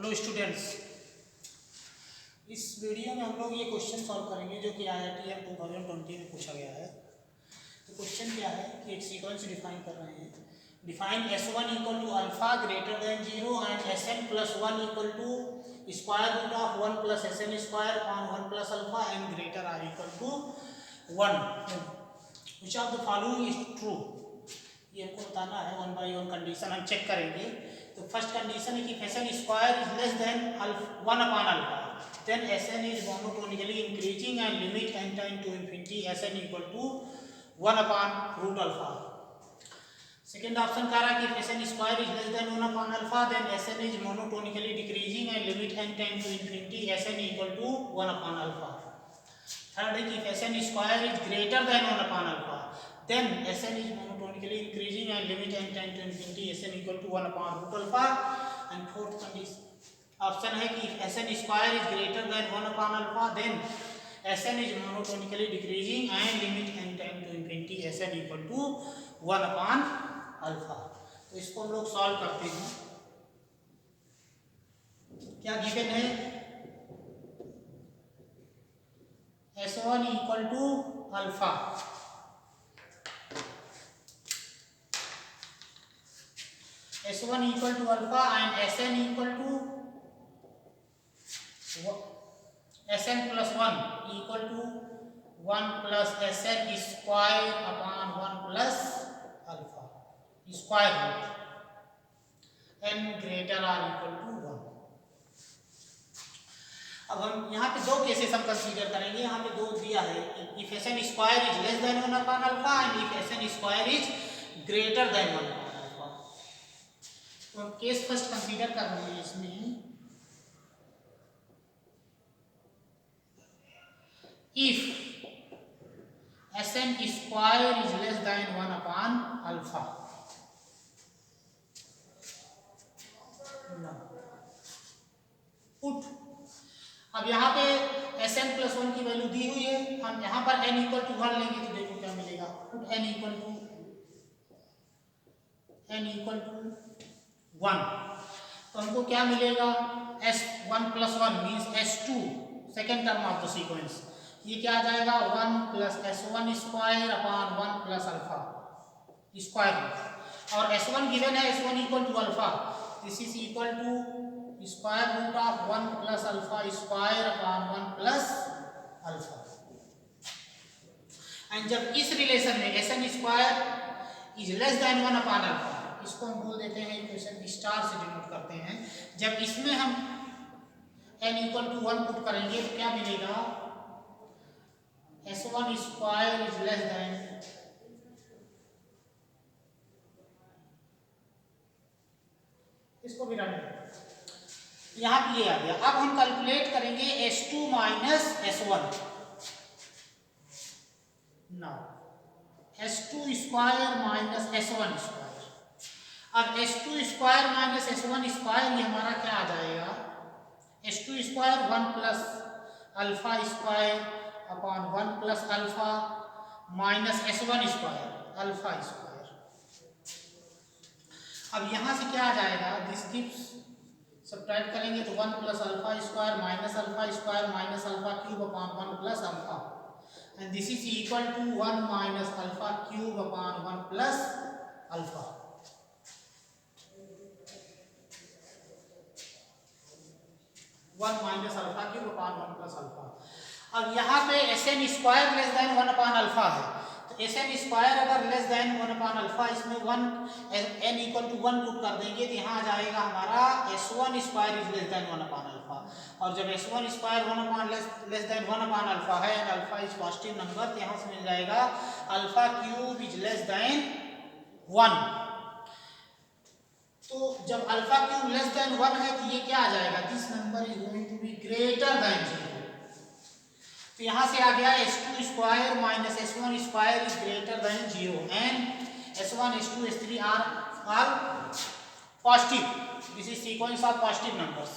Hello students, इस video में हम लोग ये क्वेश्चन सॉल्व करेंगे जो कि IITM 2020 में पूछा गया है। तो क्वेश्चन क्या है कि एक सीक्वेंस डिफाइन कर रहे हैं। Define S1 equal to alpha greater than 0 and Sn plus 1 equal to square root of 1 plus Sn square upon 1 plus alpha and greater or equal to 1। Which of the following is true, ये हमको बताना है। 1 by 1 condition हम check करेंगे। तो first condition है कि Sn square is less than 1 upon alpha, then Sn is monotonically increasing and limit n time to infinity Sn equal to 1 upon root alpha. Second option कह रहा है कि Sn square is less than 1 upon alpha, then Sn is monotonically decreasing and limit n time to infinity Sn equal to 1 upon alpha. Third है कि Sn square is greater than 1 upon alpha, then Sn is monotonically increasing and limit n tend to infinity Sn equal to 1 upon root alpha. And fourth condition option है कि if Sn square is greater than 1 upon alpha, then Sn is monotonically decreasing and limit n tend to infinity Sn equal to 1 upon alpha. तो इसको हम लोग solve करते हैं। क्या given है? S1 equal to alpha, S1 equal to alpha and Sn equal to Sn plus 1 equal to 1 plus Sn square upon 1 plus alpha square root n greater or equal to 1। अब हम यहाँ पे दो cases हम consider करेंगे। यहाँ पे दो दिया है, if Sn square is less than 1 upon alpha and if Sn square is greater than 1 upon alpha. तो हम केस फर्स्ट कंसीडर कर रहे हैं। इसमें if Sn square is less than 1 upon alpha, put. अब यहाँ पे Sn प्लस 1 की वैल्यू दी हुई है, हम यहाँ पर n इक्वल टू 1 लेंगे तो देखो क्या मिलेगा। पुट n इक्वल टू 1, तो हमको क्या मिलेगा? S1 plus 1 means S2 second term of the sequence. ये क्या आ जाएगा? 1 plus S1 square upon 1 plus alpha square root. और S1 गिवन है, S1 equal to alpha, this is equal to square root of 1 plus alpha square upon 1 plus alpha. And जब इस relation में Sn square is less than 1 upon alpha, इसको हम बोल देते हैं, इक्वेशन स्टार से डिनोट करते हैं। जब इसमें हम n इक्वल टू 1 पुट करेंगे तो क्या मिलेगा? S1 square is less then, इसको भी रन, यहाँ पे ये आ गया। अब हम कैलकुलेट करेंगे S2 minus S1। Now S2 square minus S1 square. अब S2 square minus S1 square ये हमारा क्या आ जाएगा? S2 square 1 plus alpha square upon 1 plus alpha minus S1 square alpha square. अब यहाँ से क्या आ जाएगा? दिस गिव्स, सब्ट्रैक्ट करेंगे तो 1 plus alpha square minus alpha cube upon 1 plus alpha, and this is equal to 1 minus alpha cube upon 1 plus alpha. Minus alpha cube upon 1 plus alpha. अब यहाँ पे Sn square less than 1 upon alpha है, तो Sn square अगर less than 1 upon alpha, इसमें 1 n equal to 1 put कर देंगे तो यहाँ आ जाएगा हमारा S1 square is less than 1 upon alpha. और जब S1 square 1 upon less than 1 upon alpha है and alpha is positive number, तो यहाँ से मिल जाएगा alpha cube is less than 1। तो जब अल्फा क्यूब लेस देन 1 है तो ये क्या आ जाएगा? This number is going to be greater than 0। तो यहाँ से आ गया S2 square minus S1 square is greater than 0 and S1 S2 S3 are positive. This is sequence of positive numbers.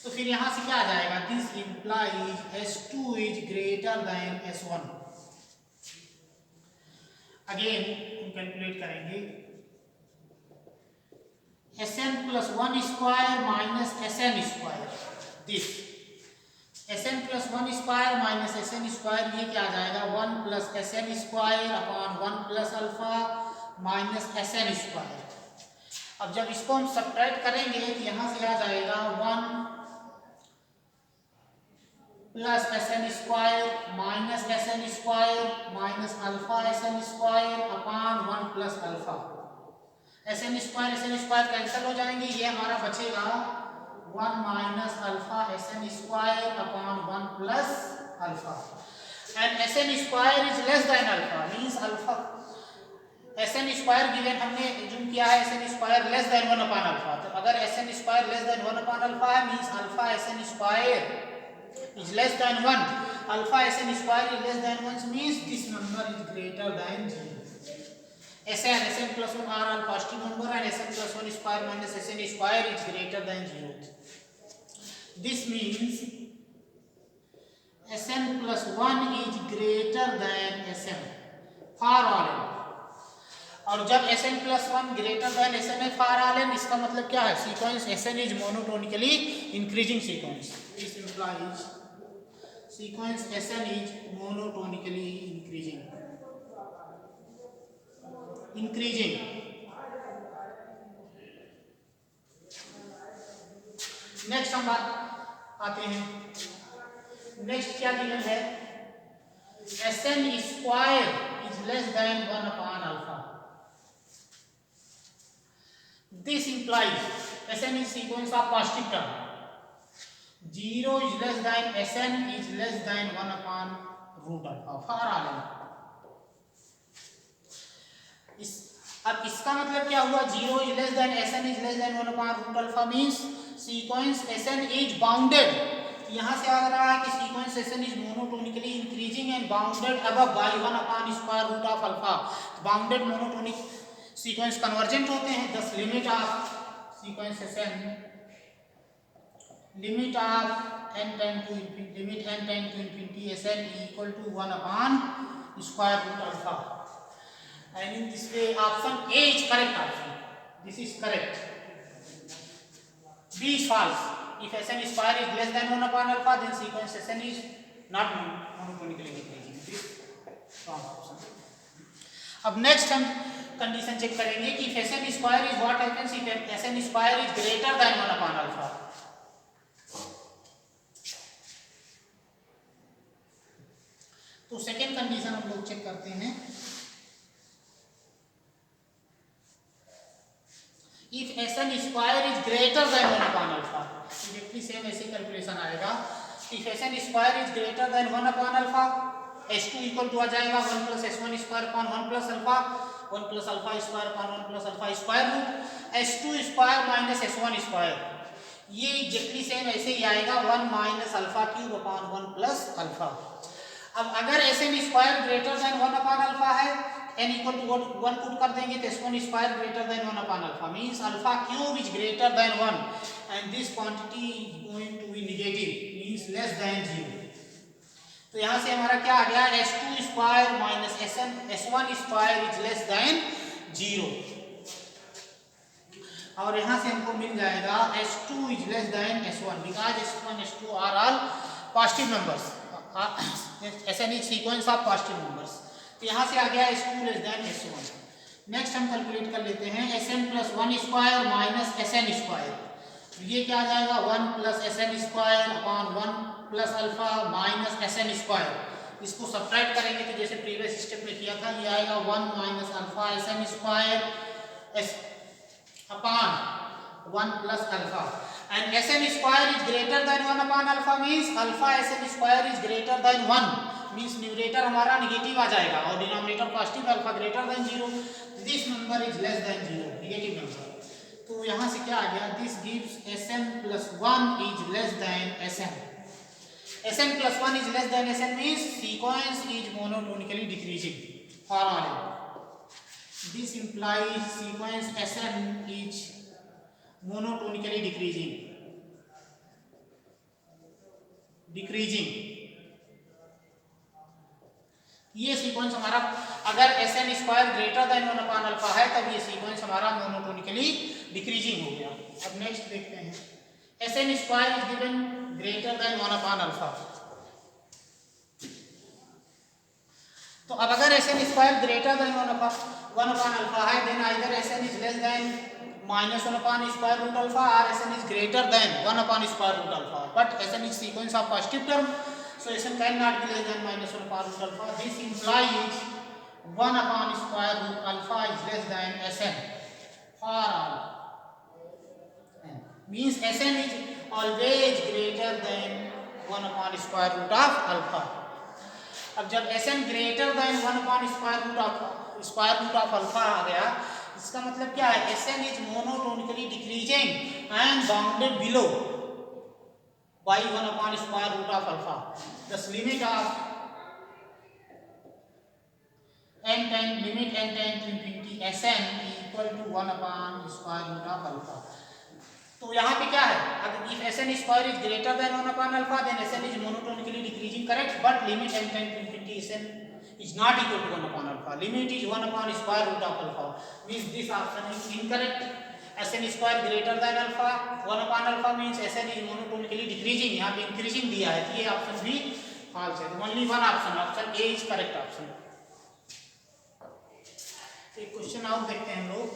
तो फिर यहाँ से क्या आ जाएगा? This implies S2 is greater than S1। Again हम कैलकुलेट करेंगे Sn plus 1 square minus Sn square, this Sn plus 1 square minus Sn square, ये क्या आ जाएगा 1 plus Sn square upon 1 plus alpha minus Sn square। अब जब इसको हम सब्ट्रैक्ट करेंगे तो यहाँ से आ जाएगा 1 plus Sn square minus Sn square minus alpha Sn square upon 1 plus alpha. Sn square cancel हो जाएंगे, ये हमारा बचेगा 1 minus alpha Sn square upon 1 plus alpha. And Sn square is less then alpha, means alpha Sn square given हमने assume किया है Sn square less than 1 upon alpha. तो अगर Sn square less than 1 upon alpha है, means alpha Sn square is less than 1, alpha Sn square is less than 1, means this number is greater than 0. Sn plus 1 are all positive number and Sn plus 1 square minus Sn square is greater than 0. This means Sn plus 1 is greater than Sn for all n। और जब Sn plus 1 greater than Sn है for all n, इसका मतलब क्या है, sequence Sn is monotonically increasing sequence। This implies sequence Sn is monotonically increasing। Next हम बात आते हैं, नेक्स्ट क्या गिवन है, Sn square is less than 1 upon alpha. This implies Sn is sequence of positive term, 0 is less than Sn is less than 1 upon root alpha for all n। अब इसका मतलब क्या हुआ, 0 is less than Sn is less than 1 upon root alpha means sequence Sn is bounded। यहाँ से आ रहा है कि sequence Sn is monotonically increasing and bounded above by 1 upon square root of alpha। bounded monotonic sequence convergent होते हैं, thus limit of sequence Sn limit of n tend to infinity Sn equal to 1 upon square root alpha। and in this way option A is correct option, this is correct। B is false, if Sn square is less than 1 upon alpha then sequence Sn is not monotonically increasing, this wrong option। अब next हम condition check करेंगे कि if Sn square is what happens if Sn square is greater than 1 upon alpha। तो second condition हम लोग check करते हैं, if Sn square is greater than 1 upon alpha, exactly same ऐसे कैलकुलेशन आएगा। If Sn square is greater than 1 upon alpha, S2 equal to आ जाएगा 1 plus S1 square upon 1 plus alpha, 1 plus alpha square upon 1 plus alpha square root S2 square minus S1 square, ये exactly same ऐसे ही आएगा 1 minus alpha cube upon 1 plus alpha. अब अगर Sn square greater than 1 upon alpha है, n equal to 1 put कर देंगे तो S1 square greater than 1 upon alpha means alpha cube is greater than 1 and this quantity is going to be negative means less than 0। तो यहाँ से हमारा क्या आ गया, S2 square minus S1 square is less than 0। और यहाँ से हमको मिल जाएगा S2 is less than S1 because S1 S2 are all positive numbers, Sn is sequence of positive numbers. तो यहाँ से आ गया S2 less than S1। Next हम कैलकुलेट कर लेते हैं Sn plus 1 square minus Sn square, ये क्या आ जाएगा 1 plus Sn square upon 1 plus alpha minus Sn square. इसको सब्ट्रैक्ट करेंगे तो जैसे प्रीवियस स्टेप में किया था, ये आएगा 1 minus alpha Sn square upon 1 plus alpha and Sn square is greater than 1 upon alpha means alpha Sn square is greater than 1 means numerator हमारा नेगेटिव आ जाएगा और denominator positive, alpha greater than 0, this number is less than 0 negative number. तो यहाँ से क्या आ गया, this gives Sn plus 1 is less than Sn। Sn plus 1 is less than Sn means sequence is monotonically decreasing for all n। This implies sequence Sn is monotonically decreasing। ये sequence हमारा अगर Sn square greater than 1 upon alpha है तब ये sequence हमारा monotonically decreasing हो गया। अब नेक्स्ट देखते हैं, S N square is given greater than 1 upon alpha. तो अब अगर S N square greater than 1 upon alpha है, then either S N is less than -1 upon square root alpha और S N is greater than 1 upon square root alpha, but S N is sequence of positive term, so Sn cannot be less than -1 upon root alpha. This implies 1 upon square root alpha is less than Sn for all n. Means Sn is always greater than 1 upon square root of alpha. अब जब Sn greater than 1 upon square root of alpha आ गया, इसका मतलब क्या है? Sn is monotonically decreasing and bounded below by 1 upon square root of alpha. Thus limit of n tend to infinity Sn equal to 1 upon square root of alpha. तो यहाँ पे क्या है? अगर if Sn square is greater than 1 upon alpha, then Sn is monotonically decreasing, correct? But limit n tend to infinity Sn is not equal to 1 upon alpha. Limit is 1 upon square root of alpha. Means this option is incorrect. Sn square greater than alpha, 1 upon alpha means Sn is monotonically decreasing. यहाँ पे increasing दिया है, तो ये option भी false है. Only one option, option A is correct option. एक question और देखते हैं हम लोग.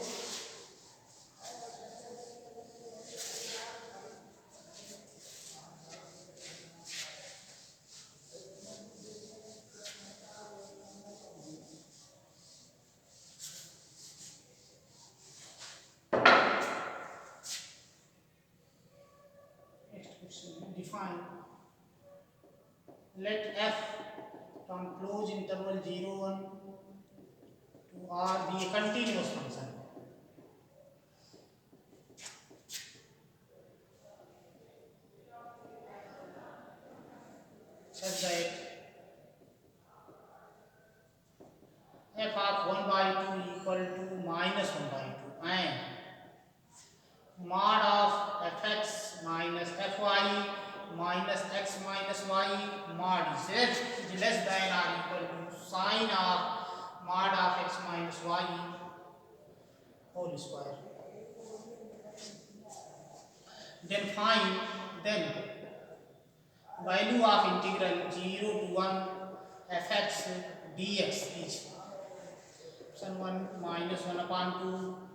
Define let f from closed interval 0 1 to r be a continuous function such that f of 1 by 2 equal to minus 1 by 2 and mod of fx minus fy minus x minus y mod z is less than or equal to sine of mod of x minus y whole square. Then find value of integral 0 to 1 fx dx is option 1 minus 1 upon 2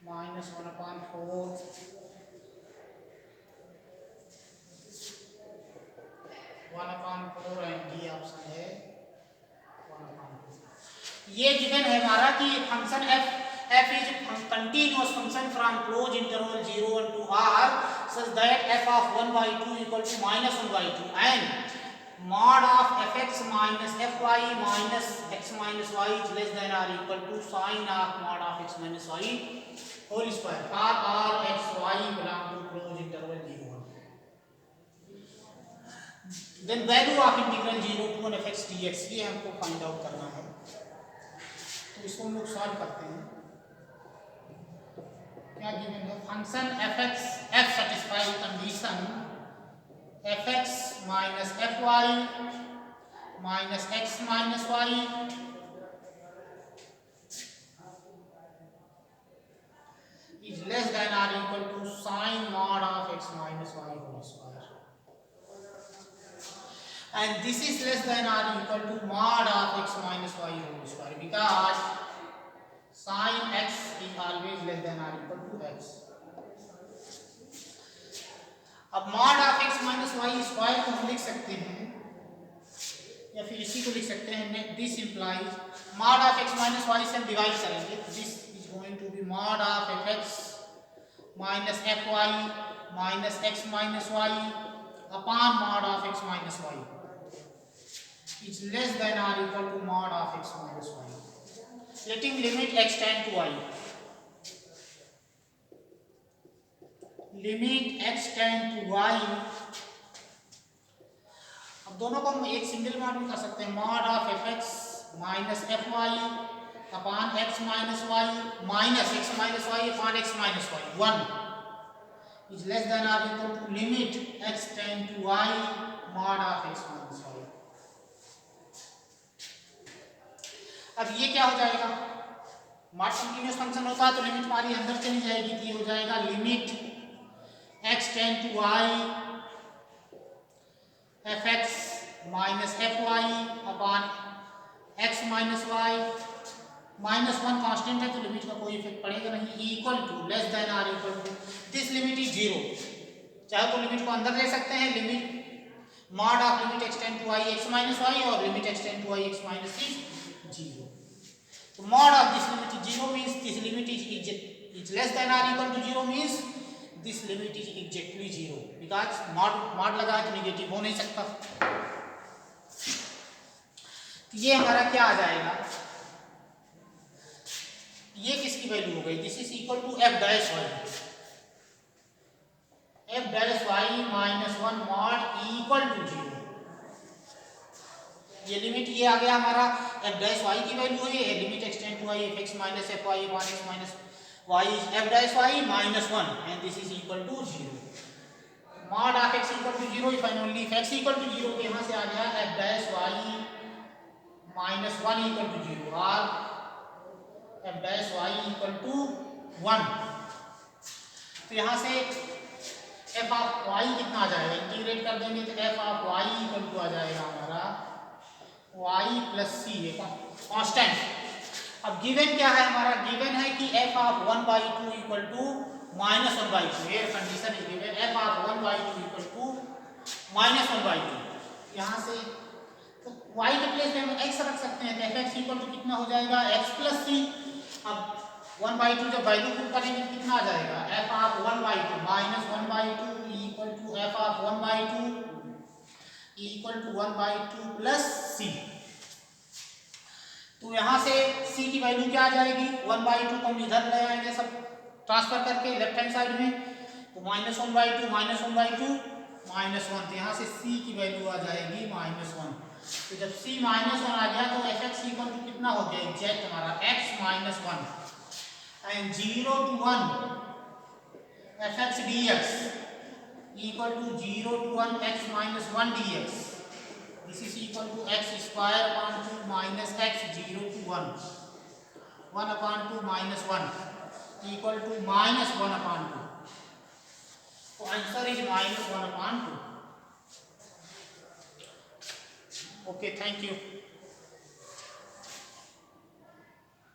minus 1 upon 4 1 upon 4 and D option है 1 upon 2. ये given है हमारा कि function f is continuous function from closed interval 0 1 to r such that f of 1 by 2 equal to minus 1 by 2 and mod of fx minus fy minus x minus y is less than or equal to sine of mod of x minus y whole square for all x y belong to closed interval 0 1. Then value of integral 0 to 1 fx dx ये हमको find out करना है, तो इसको हम लोग solve करते हैं. क्या गिवन है? Function fx f satisfy condition fx minus fy minus x minus y is less than or equal to sine mod of x minus y whole square, and this is less than or equal to mod of x minus y whole square because sin x is always less than or equal to x. अब mod of x minus y square को हम लिख सकते हैं या फिर इसी को लिख सकते हैं. This implies mod of x minus y से हम डिवाइड करेंगे, this is going to be mod of fx minus fy minus x minus y upon mod of x minus y is less than or equal to mod of x minus y. Letting limit x tend to y. Limit x tend to y. अब दोनों को हम एक single mod में कर सकते हैं. mod of fx minus fy upon x minus y minus x minus y upon x minus y 1 is less than or equal to limit x tend to y mod of x minus y. अब ये क्या हो जाएगा? Mod continuous function होता है तो limit हमारी अंदर चली जाएगी, तो ये हो जाएगा limit x tend to y fx minus fy upon x minus y, minus one constant है तो लिमिट का कोई इफेक्ट पड़ेगा नहीं, equal to less than or equal to this limit is zero. चाहे तो लिमिट को अंदर ले सकते हैं, limit mod of limit extend to I X minus Y और limit extend to I X minus zero. तो mod of this limit is zero means this limit is less than or equal to zero means this limit is exactly zero, because mod लगा है तो negative हो नहीं सकता। तो ये हमारा क्या आ जाएगा, ये किसकी वैल्यू हो गई, this is equal to f dash Y minus one mod equal to zero. ये लिमिट ये आ गया हमारा एफ डैश वाई की वैल्यू है, ये limit extend to I f x minus f y upon x minus y f dash Y minus one and this is equal to zero. Mod of x equal to zero if and only if x equal to zero, तो यहाँ से आ गया F dash Y minus one equal to zero और F dash Y equal to one. तो यहाँ से F of Y कितना आ जाएगा, इंटीग्रेट कर देंगे तो F of Y equal to आ जाएगा हमारा वाई प्लस सी कांस्टेंट। अब गिवन क्या है हमारा, गिवन है कि F of one by two equal to minus one by two, ये कंडीशन है given, F of one by two equal to minus one by two. यहाँ से तो y के प्लेस में हम x रख सकते हैं, तो एफ एक्स इक्वल टू कितना हो जाएगा x प्लस सी। अब वन बाई टू जब वैल्यू पुट करेंगे तो कितना आ जाएगा, F of one by two minus one by two equal to F of one by two equal to one by two plus C. तो यहाँ से c की वैल्यू क्या आ जाएगी, वन बाई टू को हम इधर ले आएंगे सब ट्रांसफर करके लेफ्ट हैंड साइड में, तो minus one by two minus one, तो यहाँ से c की वैल्यू आ जाएगी माइनस वन। तो जब c माइनस वन आ गया तो एफ एक्स इक्वल टू कितना हो गया एग्जैक्ट हमारा x minus one and zero to one F X D X equal to zero to one X minus one D X, this is equal to X square upon two minus X zero to one upon two minus one equal to minus one upon two. तो answer is minus one upon two. Okay, thank you.